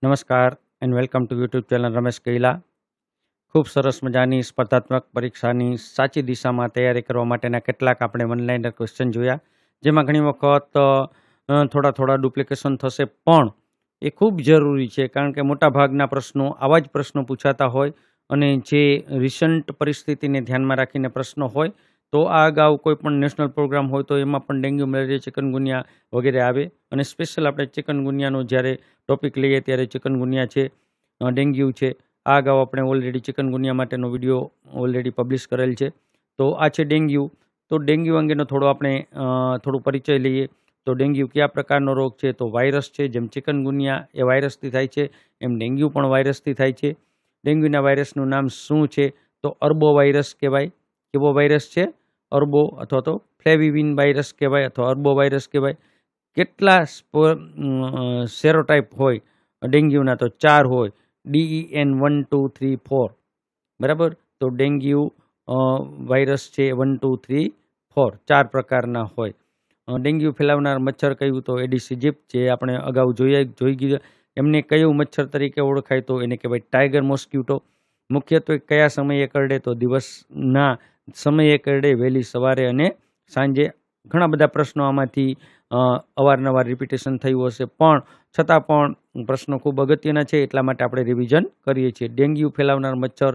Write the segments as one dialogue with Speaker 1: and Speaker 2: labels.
Speaker 1: નમસ્કાર and welcome to YouTube channel Ramesh Kaila. ખૂબ સરસ મજાની સ્પર્ધાત્મક પરીક્ષાની સાચી દિશામાં તૈયારી કરવા માટેના કેટલાક આપણે વનલાઇનર ક્વેશ્ચન જોયા, જેમાં ઘણી વખત થોડા થોડા ડુપ્લિકેશન થશે, પણ એ ખૂબ જરૂરી છે કારણ કે મોટાભાગના પ્રશ્નો આવા જ પ્રશ્નો પૂછાતા હોય અને જે રિસન્ટ પરિસ્થિતિને ધ્યાનમાં રાખીને પ્રશ્નો હોય તો આ અગાઉ કોઈ પણ નેશનલ પ્રોગ્રામ હોય તો એમાં પણ ડેન્ગ્યુ, મેલેરિયા, ચિકનગુનિયા વગેરે આવે. અને સ્પેશિયલ આપણે ચિકનગુનિયાનો જ્યારે ટોપિક લઈએ ત્યારે ચિકનગુનિયા છે, ડેન્ગ્યુ છે. આ અગાઉ આપણે ઓલરેડી ચિકનગુનિયા માટેનો વિડીયો ઓલરેડી પબ્લિશ કરેલ છે. તો આ છે ડેન્ગ્યુ. તો ડેન્ગ્યુ અંગેનો થોડો આપણે થોડું પરિચય લઈએ. તો ડેન્ગ્યુ કયા પ્રકારનો રોગ છે? તો વાયરસ છે. જેમ ચિકનગુનિયા એ વાયરસથી થાય છે, એમ ડેન્ગ્યુ પણ વાયરસથી થાય છે. ડેન્ગ્યુના વાયરસનું નામ શું છે? તો અર્બો વાયરસ કહેવાય. કેવો વાયરસ છે? અર્બો અથવા તો ફ્લેવિવિન વાયરસ કહેવાય અથવા અર્બો વાયરસ કહેવાય. કેટલા સેરોટાઈપ હોય ડેન્ગ્યુના? તો 4 હોય. DEN 1, 2, 3, 4. બરાબર. તો ડેન્ગ્યુ વાયરસ છે 1, 2, 3, 4 4 પ્રકારના હોય. ડેન્ગ્યુ ફેલાવનાર મચ્છર કયું? તો એડિસ ઇજિપ્ટ, જે આપણે અગાઉ જોઈ ગયા. એમને કયું મચ્છર તરીકે ઓળખાય? તો એને કહેવાય ટાઈગર મોસ્કિટો. મુખ્યત્વે કયા સમયે કરડે? તો દિવસના સમયે કરડે, વહેલી સવારે અને સાંજે. ઘણા બધા પ્રશ્નો આમાંથી અવારનવાર રિપીટેશન થયું હશે, પણ છતાં પણ પ્રશ્નો ખૂબ અગત્યના છે, એટલા માટે આપણે રિવિઝન કરીએ છીએ. ડેન્ગ્યુ ફેલાવનાર મચ્છર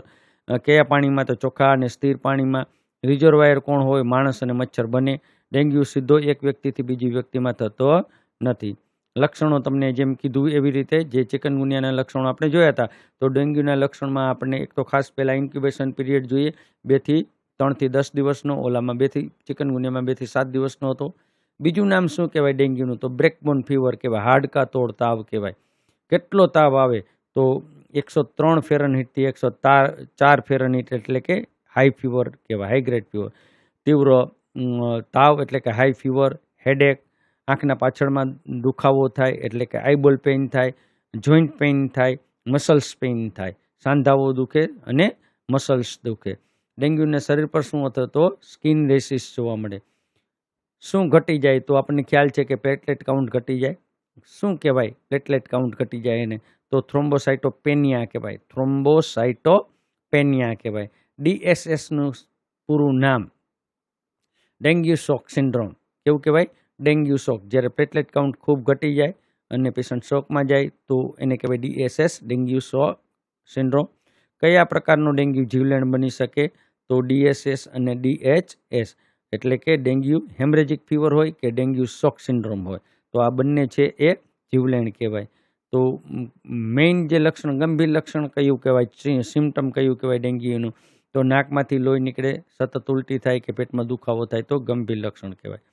Speaker 1: કયા પાણીમાં? તો ચોખ્ખા અને સ્થિર પાણીમાં. રિઝર્વાયર કોણ હોય? માણસ અને મચ્છર બને. ડેન્ગ્યુ સીધો એક વ્યક્તિથી બીજી વ્યક્તિમાં થતો નથી. લક્ષણો તમને જેમ કીધું એવી રીતે જે ચિકનગુનિયાના લક્ષણો આપણે જોયા હતા, તો ડેન્ગ્યુના લક્ષણમાં આપણને એક તો ખાસ પહેલાં ઇન્ક્યુબેશન પીરિયડ જોઈએ, 3 થી 10 દિવસનો. ઓલામાં ચિકનગુનિયામાં 2 થી 7 દિવસનો હતો. બીજું નામ શું કહેવાય ડેન્ગ્યુનું? તો બ્રેકબોન ફીવર કહેવાય, હાડકા તોડ તાવ કહેવાય. કેટલો તાવ આવે? તો 103 ફેરનહીટથી 104 ફેરનહીટ એટલે કે હાઈ ફીવર કહેવાય, હાઈ ગ્રેડ ફીવર. તીવ્ર તાવ એટલે કે હાઈ ફીવર. હેડેક, આંખના પાછળમાં દુખાવો થાય એટલે કે આઈબોલ પેઇન થાય. જોઈન્ટ પેઇન થાય, મસલ્સ પેઇન થાય, સાંધાઓ દુખે અને મસલ્સ દુખે. ડેન્ગ્યુના શરીર પર શું હતું? તો સ્કિન રેસિસ જોવા મળે. શું ઘટી જાય? તો આપણને ખ્યાલ છે કે પ્લેટલેટ કાઉન્ટ ઘટી જાય. શું કહેવાય પ્લેટલેટ કાઉન્ટ ઘટી જાય એને? તો થ્રોમ્બોસાઇટોપેનિયા કહેવાય. થ્રોમ્બોસાઇટોપેનિયા કહેવાય. DSSનું પૂરું નામ ડેન્ગ્યુ શોક સિન્ડ્રોમ. કેવું કહેવાય? ડેન્ગ્યુ શોક. જ્યારે પ્લેટલેટ કાઉન્ટ ખૂબ ઘટી જાય અને પેશન્ટ શોકમાં જાય તો એને કહેવાય DSS, ડેન્ગ્યુ શોક સિન્ડ્રોમ. કયા પ્રકારનો ડેન્ગ્યુ જીવલેણ બની શકે? તો DSS અને DHS. એટલે કે ડેન્ગ્યુ હેમરેજિક ફીવર હોય કે ડેન્ગ્યુ શોક સિન્ડ્રોમ હોય, તો આ બંને છે એ જીવલેણ કહેવાય. તો મેઇન જે લક્ષણ, ગંભીર લક્ષણ કયું કહેવાય, સિમ્ટમ કયું કહેવાય ડેન્ગ્યુનું? તો નાકમાંથી લોહી નીકળે, સતત ઉલટી થાય કે પેટમાં દુખાવો થાય તો ગંભીર લક્ષણ કહેવાય.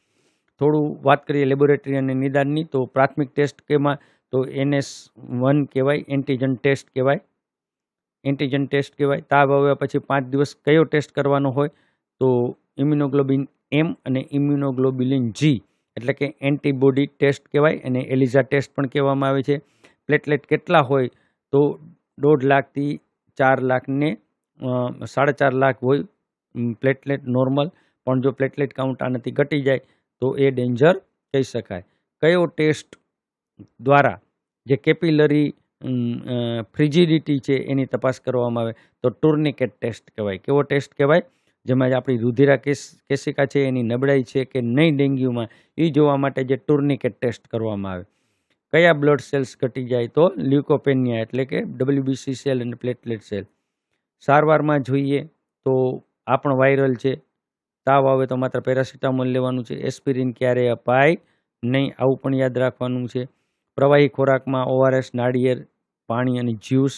Speaker 1: થોડું વાત કરીએ લેબોરેટરી અને નિદાનની. તો પ્રાથમિક ટેસ્ટ કેમાં? તો NS1 કહેવાય, એન્ટીજન ટેસ્ટ કહેવાય. એન્ટીજન ટેસ્ટ કહેવાય. તાવ આવ્યા પછી 5 દિવસ કયો ટેસ્ટ કરવાનો હોય? તો ઇમ્યુનોગ્લોબિન M અને ઇમ્યુનોગ્લોબુલિન G એટલે કે એન્ટીબોડી ટેસ્ટ કહેવાય, અને એલિઝા ટેસ્ટ પણ કહેવામાં આવે છે. પ્લેટલેટ કેટલા હોય? તો 1.5 લાખથી 4 લાખને 4.5 લાખ હોય પ્લેટલેટ નોર્મલ. પણ જો પ્લેટલેટ કાઉન્ટ આનાથી ઘટી જાય તો એ ડેન્જર કહી શકાય. કયો ટેસ્ટ દ્વારા જે કેપિલરી ફ્રિજિડિટી છે એની તપાસ કરવામાં આવે? તો ટુર્નિકેટ ટેસ્ટ કહેવાય. કેવો ટેસ્ટ કહેવાય? જેમાં આપણી રુધિરા કેશિકા છે એની નબળાઈ છે કે નહીં ડેન્ગ્યુમાં, એ જોવા માટે જે ટુર્નિકેટ ટેસ્ટ કરવામાં આવે. કયા બ્લડ સેલ્સ ઘટી જાય? તો લ્યુકોપેનિયા એટલે કે WBC સેલ અને પ્લેટલેટ સેલ. સારવારમાં જોઈએ તો આ પણ વાયરલ છે. તાવ આવે તો માત્ર પેરાસિટામોલ લેવાનું છે. એસ્પિરિન ક્યારે અપાય નહીં, આવું પણ યાદ રાખવાનું છે. પ્રવાહી ખોરાકમાં ORS, નાળિયેર પાણી અને જ્યુસ.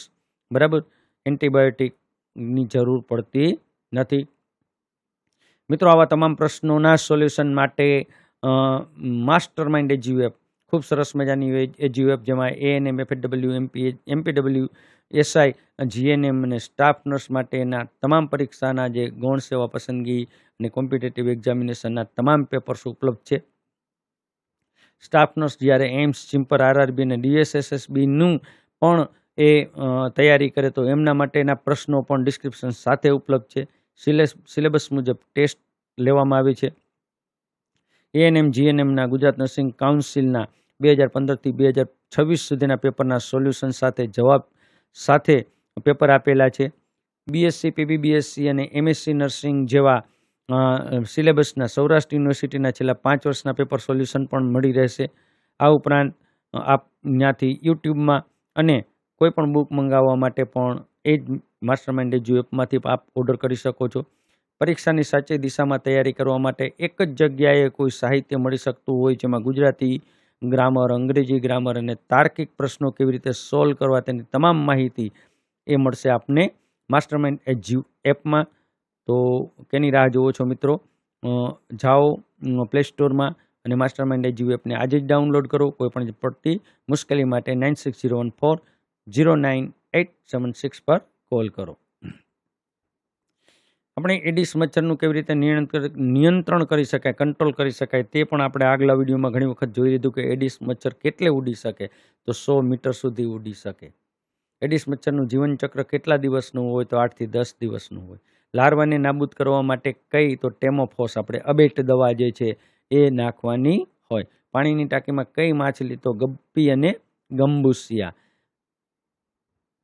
Speaker 1: બરાબર. એન્ટીબાયોટિકની જરૂર પડતી નથી. મિત્રો, આવા તમામ પ્રશ્નોના સોલ્યુશન માટે માસ્ટર માઇન્ડ એજ્યુએપ ખૂબ સરસ મજાની એજ્યુએપ, જેમાં ANM, FW, MPW, SI, GNM અને સ્ટાફ નર્સ માટેના તમામ પરીક્ષાના જે ગૌણ સેવા પસંદગી અને કોમ્પિટેટિવ એક્ઝામિનેશનના તમામ પેપર્સ ઉપલબ્ધ છે. સ્ટાફ નર્સ જ્યારે એમ્સ, સિમ્પર, RRB અને DSSSBનું પણ એ તૈયારી કરે તો એમના માટેના પ્રશ્નો પણ ડિસ્ક્રિપ્શન સાથે ઉપલબ્ધ છે. સિલેબસ મુજબ ટેસ્ટ લેવામાં આવે છે. ANM, GNMના ગુજરાત નર્સિંગ કાઉન્સિલના 2015 થી 26 સુધીના પેપરના સોલ્યુશન સાથે જવાબ સાથે પેપર આપેલા છે. બીએસસી, પીબીબીએસસી અને એમએસસી નર્સિંગ જેવા સિલેબસના સૌરાષ્ટ્ર યુનિવર્સિટીના છેલ્લા 5 વર્ષના પેપર સોલ્યુશન પણ મળી રહેશે. આ ઉપરાંત આપ ત્યાંથી યુટ્યુબમાં અને કોઈ પણ બુક મંગાવવા માટે પણ એ જ માસ્ટરમાઇન્ડ એજ્યુ એપમાંથી આપ ઓર્ડર કરી શકો છો. પરીક્ષાની સાચી દિશામાં તૈયારી કરવા માટે એક જ જગ્યાએ કોઈ સાહિત્ય મળી શકતું હોય, જેમાં ગુજરાતી ગ્રામર, અંગ્રેજી ગ્રામર અને તાર્કિક પ્રશ્નો કેવી રીતે સોલ્વ કરવા તેની તમામ માહિતી એ મળશે આપને માસ્ટરમાઇન્ડ એજ્યુ એપમાં. તો કેની રાહ જોવો છો મિત્રો? જાઓ પ્લે સ્ટોરમાં અને માસ્ટરમાઇન્ડ એજ્યુ એપને આજે જ ડાઉનલોડ કરો. કોઈ પણ પડતી મુશ્કેલી માટે 9601409876 પર કોલ કરો. આપણે એડિસ મચ્છરનું કેવી રીતે નિયંત્રણ કરી શકાય, કંટ્રોલ કરી શકાય તે પણ આપણે આગલા વિડીયોમાં ઘણી વખત જોઈ લીધું કે એડિસ મચ્છર કેટલે ઉડી શકે, તો 100 મીટર સુધી ઉડી શકે. એડિસ મચ્છરનું જીવનચક્ર કેટલા દિવસનું હોય, તો 8 થી 10 દિવસનું હોય. લાર્વાને નાબૂદ કરવા માટે કઈ, તો ટેમોફોસ આપણે અબેટ દવા જે છે એ નાખવાની હોય. પાણીની ટાંકીમાં કઈ માછલી, તો ગપ્પી અને ગંબુસિયા.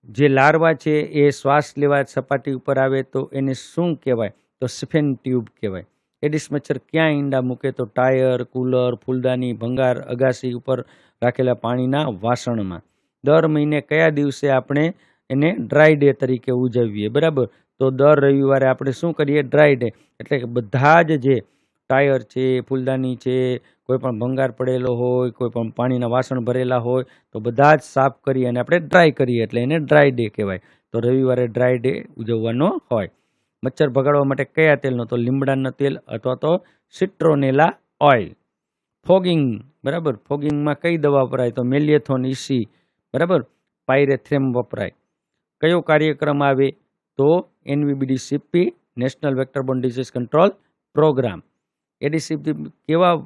Speaker 1: જે લાર્વા છે એ શ્વાસ લેવા સપાટી ઉપર આવે તો એને શું કહેવાય, તો સિફેન ટ્યુબ કહેવાય. એડિસ મચ્છર ક્યાં ઈંડા મૂકે, તો ટાયર, કુલર, ફૂલદાની, ભંગાર, અગાસી ઉપર રાખેલા પાણીના વાસણમાં. દર મહિને કયા દિવસે આપણે એને ડ્રાય ડે તરીકે ઉજવીએ, બરાબર? તો દર રવિવારે આપણે શું કરીએ, ડ્રાય ડે. એટલે કે બધા જ જે ટાયર છે, ફૂલદાની છે, કોઈ પણ ભંગાર પડેલો હોય, કોઈ પણ પાણીના વાસણ ભરેલા હોય, તો બધા જ સાફ કરી અને આપણે ડ્રાય કરીએ, એટલે એને ડ્રાય ડે કહેવાય. તો રવિવારે ડ્રાય ડે ઉજવવાનો હોય. મચ્છર ભગાડવા માટે કયા તેલનો, તો લીમડાના તેલ અથવા તો સિટ્રોનેલા ઓઇલ. ફોગિંગ, બરાબર? ફોગિંગમાં કઈ દવા વપરાય, તો મેલિયેથોન ઇસી, બરાબર? પાયરેથ્રેમ વપરાય. કયો કાર્યક્રમ આવે, તો NVBDCP national vector borne disease control program. ADCP કેવા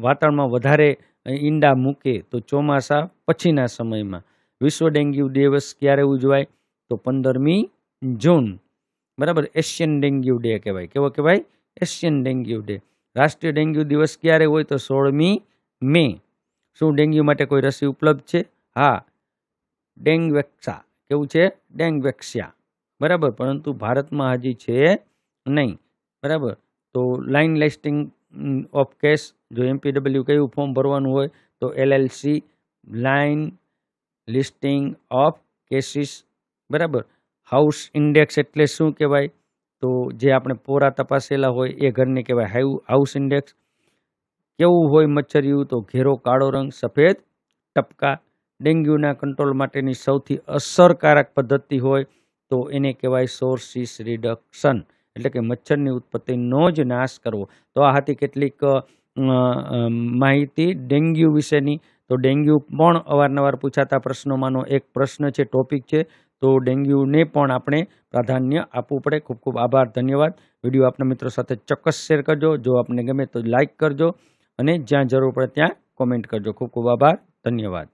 Speaker 1: વાતાવરણમાં વધારે ઈંડા મૂકે, તો ચોમાસા પછીના સમયમાં. વિશ્વ ડેન્ગ્યુ દિવસ ક્યારે ઉજવાય, તો 15મી જૂન, બરાબર? એશિયન ડેન્ગ્યુ ડે કહેવાય. કેવો કહેવાય? Asian dengue day. રાષ્ટ્રીય ડેન્ગ્યુ દિવસ ક્યારે હોય, તો 16મી મે. શું ડેન્ગ્યુ માટે કોઈ રસી ઉપલબ્ધ છે? હા, ડેંગવેક્સા. કેવું છે? ડેંગવેક્સિયા, બરાબર? પરંતુ ભારતમાં હજી છે નહીં, બરાબર? તો લાઇન લિસ્ટિંગ ઓફ કેસ, જો MPW કયું ફોર્મ ભરવાનું હોય, તો LLC line listing of cases, બરાબર? હાઉસ ઇન્ડેક્સ એટલે શું કહેવાય, તો જે આપણે પોરા તપાસેલા હોય એ ઘરને કહેવાય હાઉસ ઇન્ડેક્સ. કેવું હોય મચ્છરિયું, તો ઘેરો કાળો રંગ, સફેદ ટપકા. ડેન્ગ્યુના કંટ્રોલ માટેની સૌથી અસરકારક પદ્ધતિ હોય, તો એને કહેવાય સોર્સિસ રિડક્શન, એટલે કે મચ્છરની ઉત્પત્તિનો જ નાશ કરવો. તો આ હતી કેટલીક માહિતી ડેન્ગ્યુ વિશેની. તો ડેન્ગ્યુ પણ અવારનવાર પૂછાતા પ્રશ્નોમાંનો એક પ્રશ્ન છે, ટોપિક છે. તો ડેન્ગ્યુને પણ આપણે પ્રાધાન્ય આપવું પડે. ખૂબ ખૂબ આભાર, ધન્યવાદ. વિડીયો આપના મિત્રો સાથે ચોક્કસ શેર કરજો. જો આપને ગમે તો લાઇક કરજો અને જ્યાં જરૂર પડે ત્યાં કોમેન્ટ કરજો. ખૂબ ખૂબ આભાર, ધન્યવાદ.